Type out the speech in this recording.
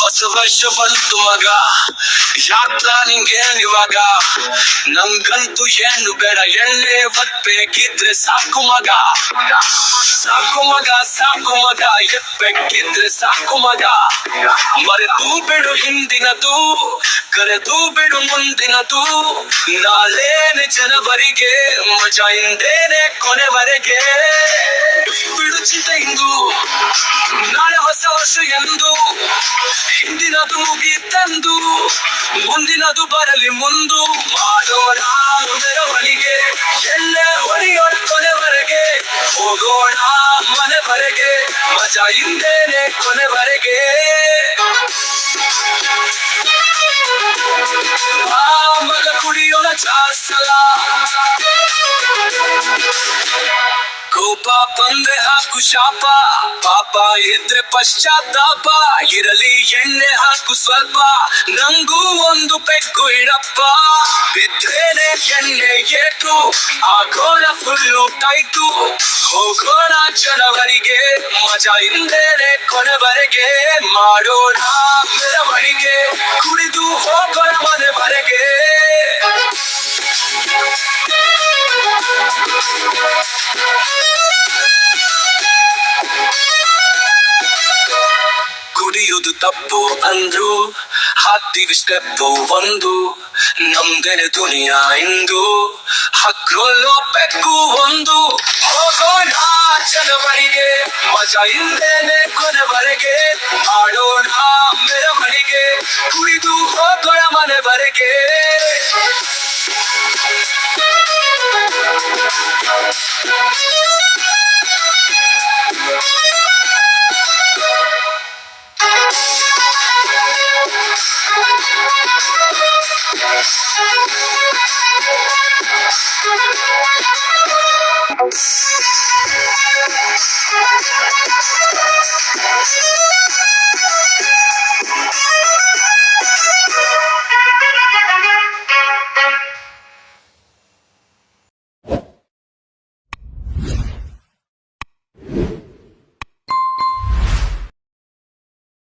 ಹೊಸ ವರ್ಷ ಬಂತು ಮಗ, ಯಾಕ ನಿಂಗೇನಿವಾಗ? ನಂಗಂತೂ ಏನು ಬೇಡ, ಎಣ್ಣೆ ಒತ್ಬೇಕಿದ್ರೆ ಸಾಕು ಮಗ. ಸಾಕು ಮಗ, ಸಾಕು ಮಗ, ಎತ್ಬೇಕಿದ್ರೆ ಸಾಕು ಮಗ. ಮರೆತು ಬಿಡು ಹಿಂದಿನದು, ಕರೆದು ಬಿಡು ಮುಂದಿನದು. ನಾಳೆನೆ ಜನವರಿಗೆ, ಮಜಾ ಹಿಂದೇನೆ ಕೊನೆವರೆಗೆ. ಬಿಡು ಚಿಂತೆ ಇಂದು, ನಾಳೆ ಹೊಸ ವರ್ಷ ಎಂದು. ಹಿಂದಿನದು ಮುಗಿತಂದು, ಮುಂದಿನದು ಬರಲಿ ಮುಂದು. ಮಾಡೋಣ ಮೆರವಣಿಗೆ, ಎಣ್ಣೆ ಹೊಡೆಯೋಣ ಕೊನೆವರೆಗೆ. ಹೋಗೋಣ ಮನೆವರೆಗೆ, ಮಜಾ ಹಿಂದೇನೆ ಕೊನೆವರೆಗೆ. ಮಗ ಕುಡಿಯೋಣ ಜಾಸ್ಸಲ, ಕೋಪ ಬಂದ್ರೆ ಹಾಕು ಶಾಪ, ಪಾಪ ಇದ್ರೆ ಪಶ್ಚಾತ್ತಾಪ. ಇರಲಿ ಎಣ್ಣೆ ಹಾಕು ಸ್ವಲ್ಪ, ನಂಗೂ ಒಂದು ಪೆಕ್ಕು ಇಡಪ್ಪ. ಬಿದ್ರೇನೆ ಎಣ್ಣೆ ಏಟು, ಆಗೋಣ ಫುಲ್ಲು ಟೈಟು. ಹೋಗೋಣ ಜನವರಿಗೆ, ಮಜಾ ಹಿಂದೇನೆ ಕೊನೆವರೆಗೆ. ಮಾಡೋಣ ಮೆರವಣಿಗೆ, ಕುಡಿದು ಹೋಗೋಣ ಮನೆವರೆಗೆ. ಕುಡಿಯುವುದು ತಪ್ಪು ಅಂದ್ರು, ಹಾಕ್ತೀವಿ ಸ್ಟೆಪ್ಪು ಒಂದು. ನಮ್ದೇನೆ ದುನಿಯಾ ಇಂದು, ಹಕ್ರಲ್ಲೋ ಬೆಕ್ಕು ಒಂದು. ಹೋಗೋಣ ಜನವರಿಗೆ, ಮಜಾ ಹಿಂದೇನೆ ಕೊನೆವರೆಗೆ. ಮಾಡೋಣ ಮೆರವಣಿಗೆ, ಕುಡಿದು ಹೋಗೋಣ ಮನೆವರೆಗೆ.